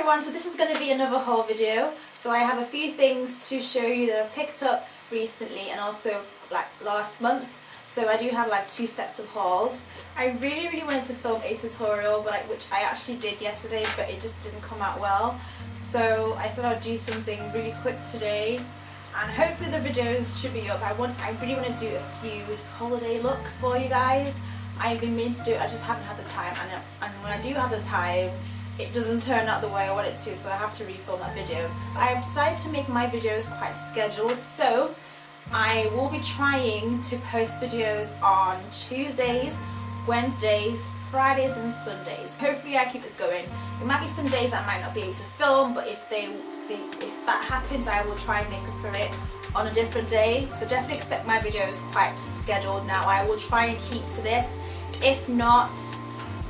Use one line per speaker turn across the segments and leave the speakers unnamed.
everyone, so this is going to be another haul video. So I have a few things to show you that I picked up recently and also like last month. So I do have like 2 sets of hauls. I really wanted to film a tutorial, but which I actually did yesterday, but it just didn't come out well. So I thought I'd do something really quick today, and hopefully the videos should be up. I really want to do a few holiday looks for you guys. I've been meaning to do it, I just haven't had the time, and when I do have the time, it doesn't turn out the way I want it to, so I have to refilm that video. I have decided to make my videos quite scheduled, so I will be trying to post videos on Tuesdays, Wednesdays, Fridays and Sundays. Hopefully I keep this going. There might be some days I might not be able to film, but if that happens, I will try and make up for it on a different day. So definitely expect my videos quite scheduled now. I will try and keep to this. If not,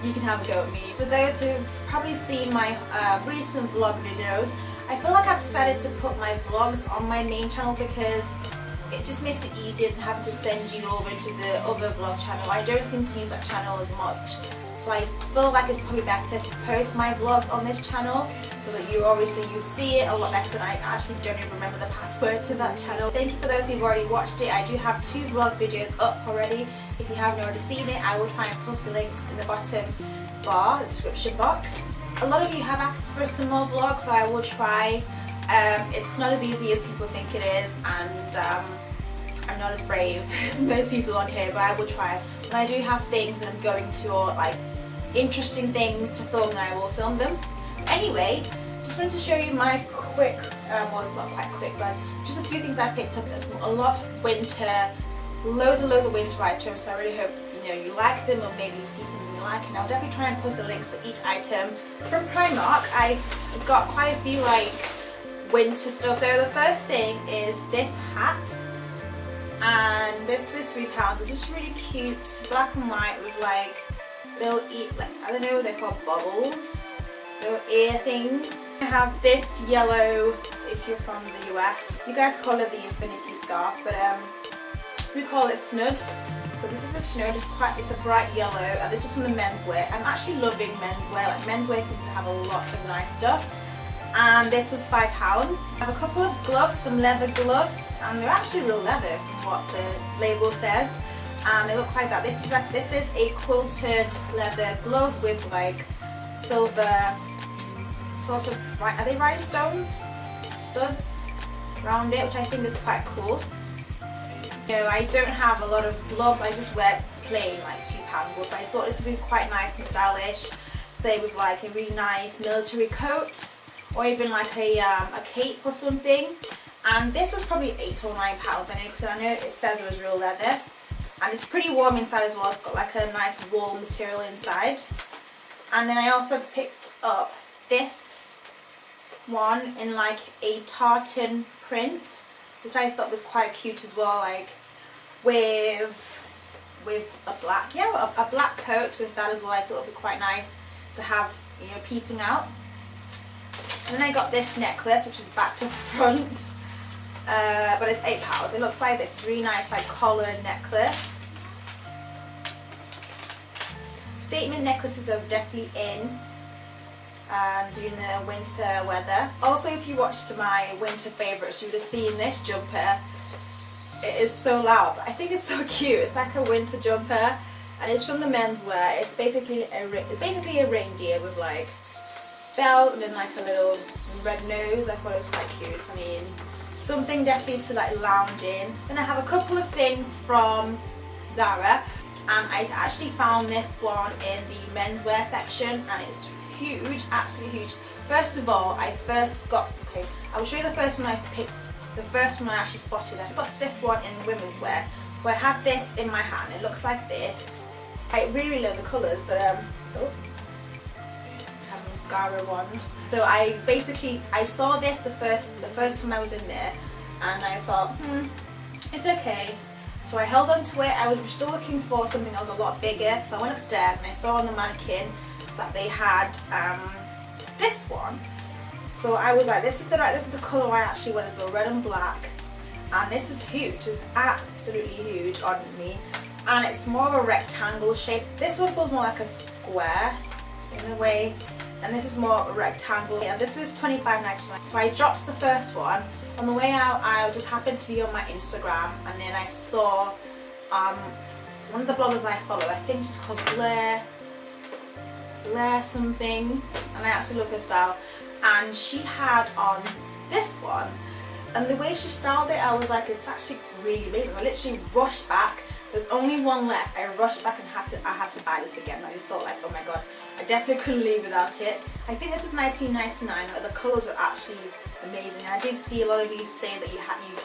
you can have a go at me. For those who've probably seen my recent vlog videos, I feel like I've decided to put my vlogs on my main channel because it just makes it easier than having to send you over to the other vlog channel. I don't seem to use that channel as much, so I feel like it's probably better to post my vlogs on this channel so that you'd see it a lot better, and I actually don't even remember the password to that channel. Thank you for those who've already watched it. I do have 2 vlog videos up already. If you haven't already seen it, I will try and post the links in the bottom bar, the description box. A lot of you have asked for some more vlogs, so I will try. It's not as easy as people think it is, and I'm not as brave as most people on here, but I will try. When I do have things that I'm going to, or like interesting things to film, then I will film them. Anyway, just wanted to show you my quick, well it's not quite quick, but just a few things I picked up. There's a lot of winter, loads and loads of winter items, so I really hope you like them, or maybe you see something you like, and I'll definitely try and post the links for each item. From Primark, I got quite a few like winter stuff. So the first thing is this hat, and this was £3. It's just really cute, black and white with like little I don't know, they're called bubbles, little ear things. I have this yellow, if you're from the US, you guys call it the infinity scarf, but we call it snud. So this is a snud, it's a bright yellow, and this is from the menswear. I'm actually loving menswear, like menswear seems to have a lot of nice stuff. And this was £5. I have a couple of gloves, some leather gloves, and they're actually real leather from what the label says. And they look like that. This is a quilted leather gloves with like silver sort of, are they rhinestones? Studs around it, which I think is quite cool. I don't have a lot of gloves, I just wear plain like £2 gloves, but I thought this would be quite nice and stylish, say with like a really nice military coat, or even like a cape or something. And this was probably £8 or £9, I know, because I know it says it was real leather, and it's pretty warm inside as well. It's got like a nice wool material inside. And then I also picked up this one in like a tartan print, which I thought was quite cute as well, like with a black, a black coat with that as well. I thought it would be quite nice to have, peeping out. And then I got this necklace, which is back to front, but it's £8. It looks like this. It's really nice, like collared necklace. Statement necklaces are definitely in during the winter weather. Also, if you watched my winter favourites, you would have seen this jumper. It is so loud, but I think it's so cute. It's like a winter jumper, and it's from the menswear. It's basically a reindeer with like belt and then like a little red nose. I thought it was quite cute. I mean, something definitely to like lounge in. Then I have a couple of things from Zara, and I actually found this one in the menswear section, and it's huge, absolutely huge. First of all, I will show you the first one I picked, the first one I actually spotted. I spotted this one in women's wear. So I had this in my hand. It looks like this. I really love the colours, but mascara wand. So I saw this the first time I was in there, and I thought, it's okay. So I held on to it. I was still looking for something that was a lot bigger. So I went upstairs and I saw on the mannequin that they had this one. So I was like, this is the colour I actually wanted, the red and black. And this is huge. It's absolutely huge on me. And it's more of a rectangle shape. This one feels more like a square in a way. and this is more rectangle, and this was $25.99. So I dropped the first one. On the way out, I just happened to be on my Instagram, and then I saw one of the bloggers I follow, I think she's called Blair something, and I absolutely love her style, and she had on this one, and the way she styled it, I was like, it's actually really amazing. I literally rushed back. There's only one left. I rushed back and I had to buy this again. I just thought like, oh my god, I definitely couldn't leave without it. I think this was $19.99. The colours are actually amazing. And I did see a lot of you saying that you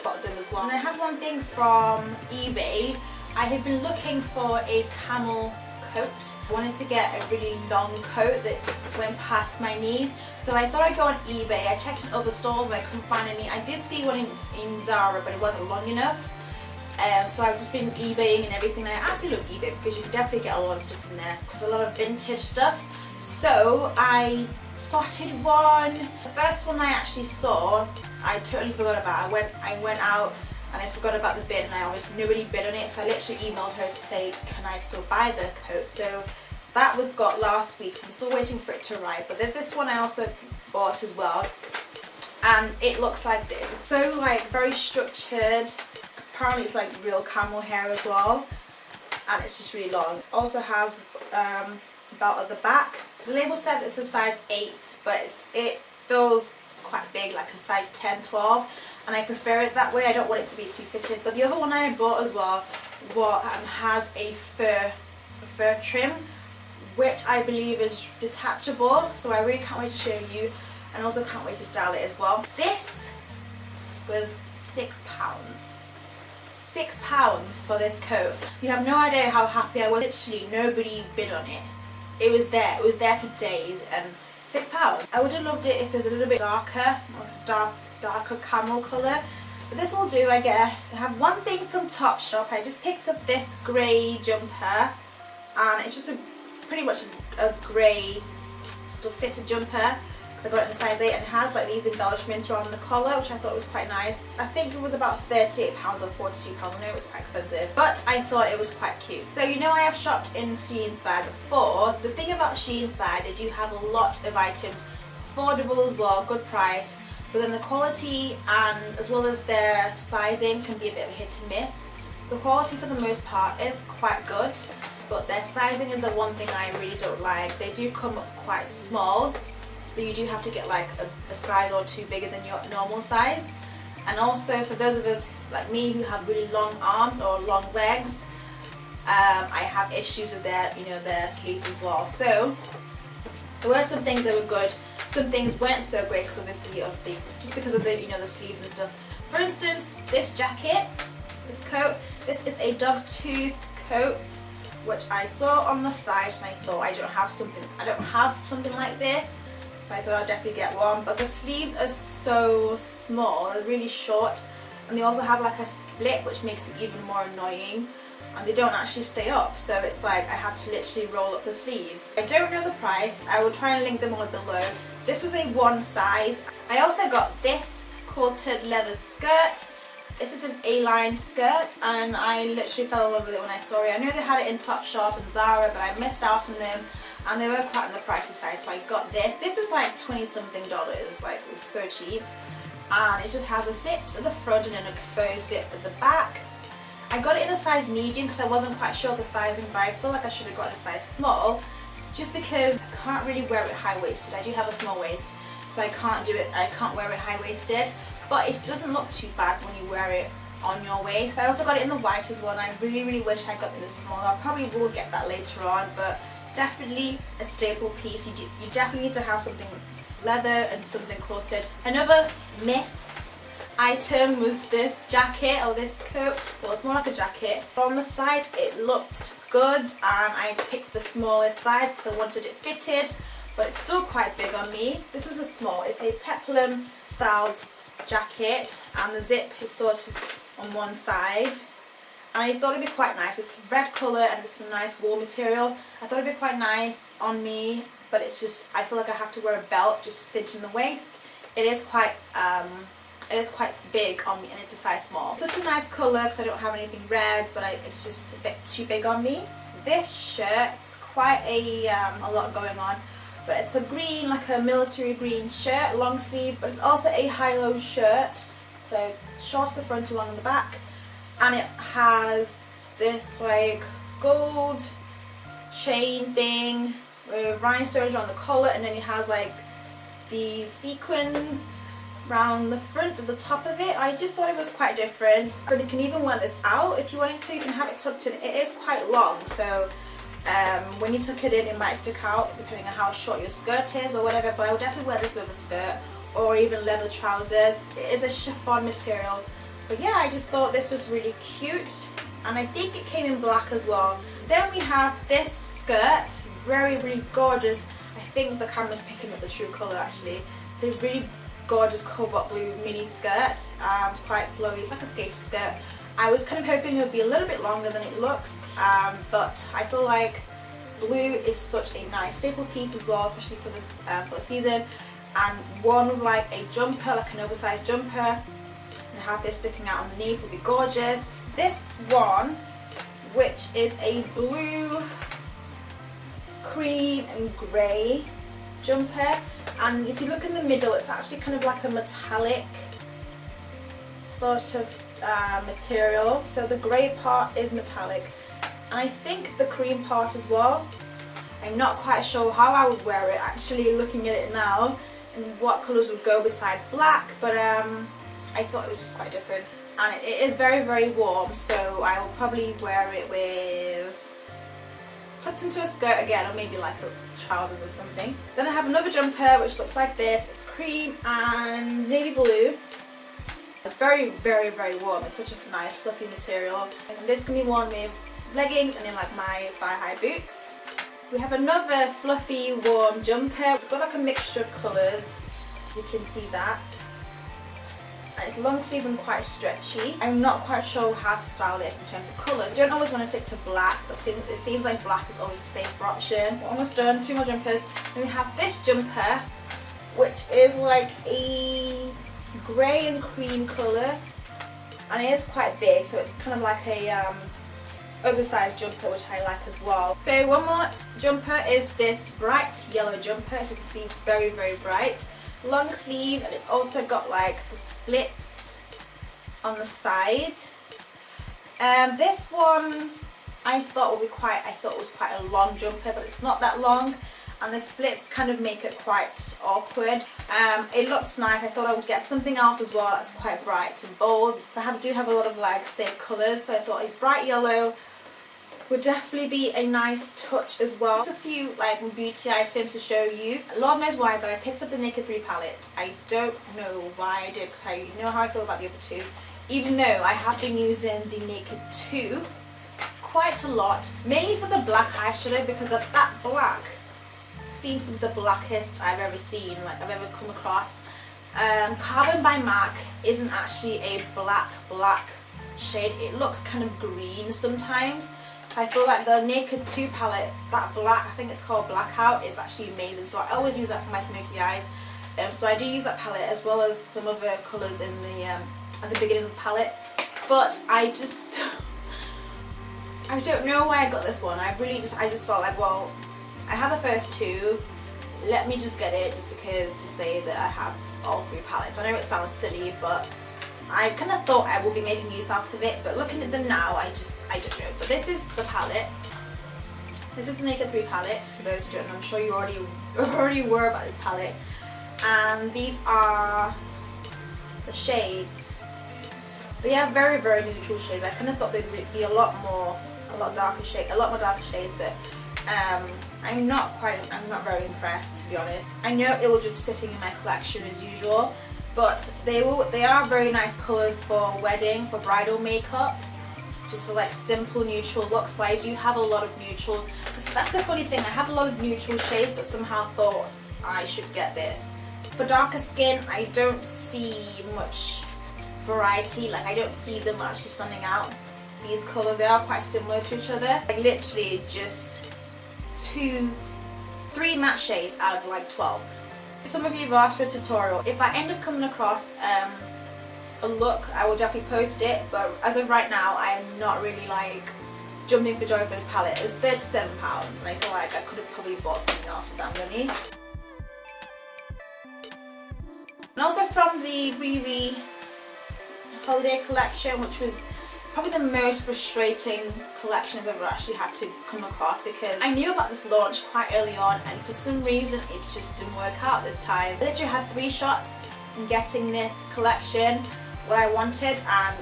got them as well. And I have one thing from eBay. I have been looking for a camel coat. I wanted to get a really long coat that went past my knees. So I thought I'd go on eBay. I checked in other stores and I couldn't find any. I did see one in Zara, but it wasn't long enough. So I've just been eBaying and everything. I absolutely love eBay because you can definitely get a lot of stuff in there. There's a lot of vintage stuff. So I spotted one. The first one I actually saw, I totally forgot about. I went out and I forgot about the bid, and nobody bid on it. So I literally emailed her to say, can I still buy the coat? So that was got last week. So I'm still waiting for it to arrive. But this one I also bought as well, and it looks like this. It's so like very structured. Apparently it's like real camel hair as well, and it's just really long. Also has belt at the back. The label says it's a size 8, but it feels quite big, like a size 10, 12, and I prefer it that way. I don't want it to be too fitted. But the other one I bought as well has a fur trim, which I believe is detachable, so I really can't wait to show you, and also can't wait to style it as well. This was £6. £6 for this coat. You have no idea how happy I was. Literally nobody bid on it. It was there for days, and £6. I would have loved it if it was a little bit darker, darker camel colour, but this will do, I guess. I have one thing from Topshop. I just picked up this grey jumper, and it's just pretty much a grey sort of fitted jumper. I got it in a size 8, and it has like these embellishments around the collar, which I thought was quite nice. I think it was about £38 or £42. I know it was quite expensive, but I thought it was quite cute. So you know I have shopped in Sheinside before. The thing about Sheinside, they do have a lot of items, affordable as well, good price, but then the quality and as well as their sizing can be a bit of a hit and miss. The quality for the most part is quite good, but their sizing is the one thing I really don't like. They do come up quite small, so you do have to get like a size or two bigger than your normal size. And also for those of us like me who have really long arms or long legs, I have issues with their sleeves as well. So there were some things that were good, some things weren't so great because obviously just because of the sleeves and stuff. For instance, this jacket, this coat, this is a dog tooth coat, which I saw on the site, and I thought I don't have something like this. So I thought I'd definitely get one, but the sleeves are so small, they're really short, and they also have like a split, which makes it even more annoying, and they don't actually stay up, so it's like I have to literally roll up the sleeves. I don't know the price. I will try and link them all below. This was a one size. I also got this quilted leather skirt. This is an A-line skirt, and I literally fell in love with it when I saw it. I know they had it in Topshop and Zara, but I missed out on them, and they were quite on the pricey side, so I got this. This was like $20-something, like it was so cheap. And it just has a zip at the front and an exposed zip at the back. I got it in a size medium because I wasn't quite sure of the sizing, but I feel like I should have gotten a size small, just because I can't really wear it high-waisted. I do have a small waist, so I can't wear it high-waisted, but it doesn't look too bad when you wear it on your waist. I also got it in the white as well, and I really wish I got it in the small. I probably will get that later on, but definitely a staple piece. You definitely need to have something leather and something quilted. Another miss item was this jacket, or this coat. Well, it's more like a jacket. On the side it looked good, and I picked the smallest size because I wanted it fitted, but it's still quite big on me. This was a small. It's a peplum styled jacket, and the zip is sort of on one side. And I thought it'd be quite nice. It's red colour and it's a nice wool material. I thought it'd be quite nice on me, but it's just, I feel like I have to wear a belt just to cinch in the waist. It is quite big on me, and it's a size small. It's such a nice colour because I don't have anything red, but it's just a bit too big on me. This shirt, it's quite a lot going on. but it's a green, like a military green shirt, long sleeve, but it's also a high-low shirt, so short at the front, along the back, and it has this like gold chain thing with rhinestones around the collar, and then it has like these sequins around the front and the top of it. I just thought it was quite different, but you can even wear this out if you wanted to. You can have it tucked in. It is quite long, so when you tuck it in, it might stick out depending on how short your skirt is or whatever, but I would definitely wear this with a skirt or even leather trousers. It is a chiffon material, but yeah, I just thought this was really cute, and I think it came in black as well. Then we have this skirt, very, really gorgeous. I think the camera's picking up the true colour actually. It's a really gorgeous cobalt blue mini skirt. It's quite flowy, it's like a skater skirt. I was kind of hoping it would be a little bit longer than it looks, but I feel like blue is such a nice staple piece as well, especially for this for the season. And one with like a jumper, like an oversized jumper, and have this sticking out underneath would be gorgeous. This one, which is a blue, cream and grey jumper, and if you look in the middle, it's actually kind of like a metallic sort of material. So the grey part is metallic, and I think the cream part as well. I'm not quite sure how I would wear it actually, looking at it now, and what colours would go besides black, but I thought it was just quite different, and it is very, very warm, so I will probably wear it with tucked into a skirt again, or maybe like a trousers or something. Then I have another jumper which looks like this. It's cream and navy blue. It's very, very, very warm. It's such a nice fluffy material, and this can be worn with leggings and in like my thigh-high boots. We have another fluffy warm jumper. It's got like a mixture of colours, you can see that, and it's long sleeve and quite stretchy. I'm not quite sure how to style this in terms of colours. I don't always want to stick to black, but it seems like black is always a safer option. We're almost done, 2 more jumpers. Then we have this jumper, which is like a grey and cream colour, and it is quite big, so it's kind of like a oversized jumper, which I like as well. So one more jumper is this bright yellow jumper. As you can see, it's very, very bright. Long sleeve, and it's also got like the splits on the side. This one I thought was quite a long jumper, but it's not that long, and the splits kind of make it quite awkward. It looks nice. I thought I would get something else as well that's quite bright and bold. So I do have a lot of like safe colours, so I thought a bright yellow would definitely be a nice touch as well. Just a few like beauty items to show you. Lord knows why, but I picked up the Naked 3 palette. I don't know why I did, because I know how I feel about the other two, even though I have been using the Naked 2 quite a lot, mainly for the black eyeshadow, because that black seems to be the blackest I've ever seen, like I've ever come across. Carbon by MAC isn't actually a black shade. It looks kind of green sometimes. I feel like the Naked 2 palette, that black, I think it's called Blackout, is actually amazing, so I always use that for my smoky eyes. So I do use that palette as well as some other colours in the at the beginning of the palette. But I don't know why I got this one. I just felt like, well, I have the first two, let me just get it, just because to say that I have all 3 palettes. I know it sounds silly, but I kind of thought I would be making use out of it, but looking at them now, I don't know. But this is the palette. This is the Naked 3 palette, for those who don't know. I'm sure you already were about this palette. And these are the shades. They are very, very neutral shades. I kind of thought they'd be a lot more darker shades, but I'm not very impressed, to be honest. I know it will just be sitting in my collection as usual, but they are very nice colours for wedding, for bridal makeup, just for like simple neutral looks. But I do have a lot of neutral. That's the funny thing. I have a lot of neutral shades, but somehow thought I should get this. For darker skin, I don't see much variety. Like I don't see them actually standing out. These colours, they are quite similar to each other. Like literally just 3 matte shades out of like 12. Some of you have asked for a tutorial. If I end up coming across a look, I will definitely post it, but as of right now I am not really like jumping for joy for this palette. It was £37 and I feel like I could have probably bought something else with that money. And also from the Riri holiday collection, which was probably the most frustrating collection I've ever actually had to come across, because I knew about this launch quite early on and for some reason it just didn't work out this time. I literally had 3 shots in getting this collection what I wanted, and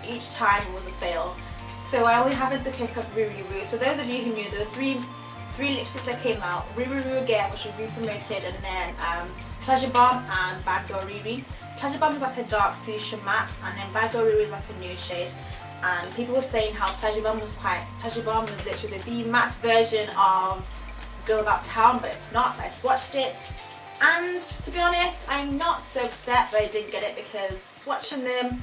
each time it was a fail. So I only happened to pick up Riri. So those of you who knew, there were three lipsticks that came out. Riri again, which was re-promoted, and then Pleasure Bomb and Bad Girl Riri. Pleasure Bomb is like a dark fuchsia matte, and then Bad Girl Riri is like a nude shade. And people were saying how Pleasure Bomb was literally the matte version of Girl About Town, but it's not. I swatched it, and to be honest, I'm not so upset that I didn't get it, because swatching them,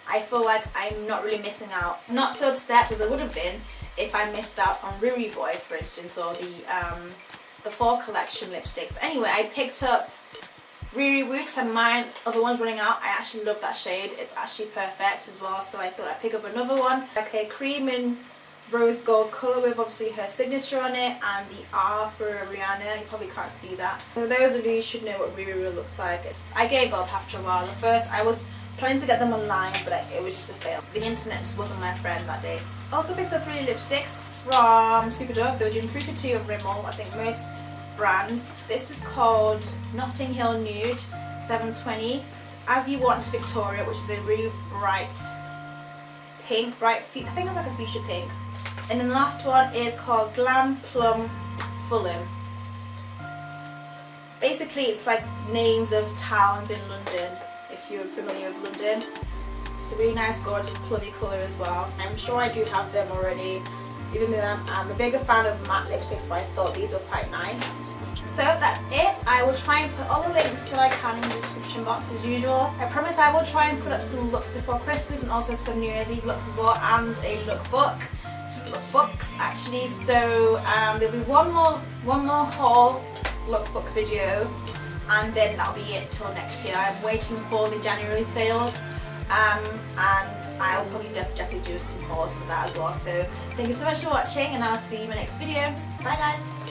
I feel like I'm not really missing out. Not so upset as I would have been if I missed out on Riri Boy, for instance, or the fall collection lipsticks. But anyway, I picked up Riri Wooks, and mine other one's running out. I actually love that shade. It's actually perfect as well, so I thought I'd pick up another one. Like a cream and rose gold colour with obviously her signature on it, and the R for Rihanna. You probably can't see that. So those of you who should know what Riri looks like. I gave up after a while. At first I was planning to get them online, but it was just a fail. The internet just wasn't my friend that day. Also picked up 3 lipsticks from Superdrug. They were doing 3 for 2 of Rimmel, I think most brands. This is called Notting Hill Nude 720. As You Want Victoria, which is a really bright pink, I think it's like a fuchsia pink. And then the last one is called Glam Plum Fulham. Basically it's like names of towns in London, if you're familiar with London. It's a really nice, gorgeous plummy colour as well. I'm sure I do have them already, even though I'm a bigger fan of matte lipsticks, but I thought these were quite nice. So that's it. I will try and put all the links that I can in the description box as usual. I promise I will try and put up some looks before Christmas, and also some New Year's Eve looks as well, and a lookbooks actually. So there'll be one more haul lookbook video, and then that'll be it till next year. I'm waiting for the January sales, and I'll probably definitely do some hauls for that as well. So thank you so much for watching, and I'll see you in my next video. Bye guys.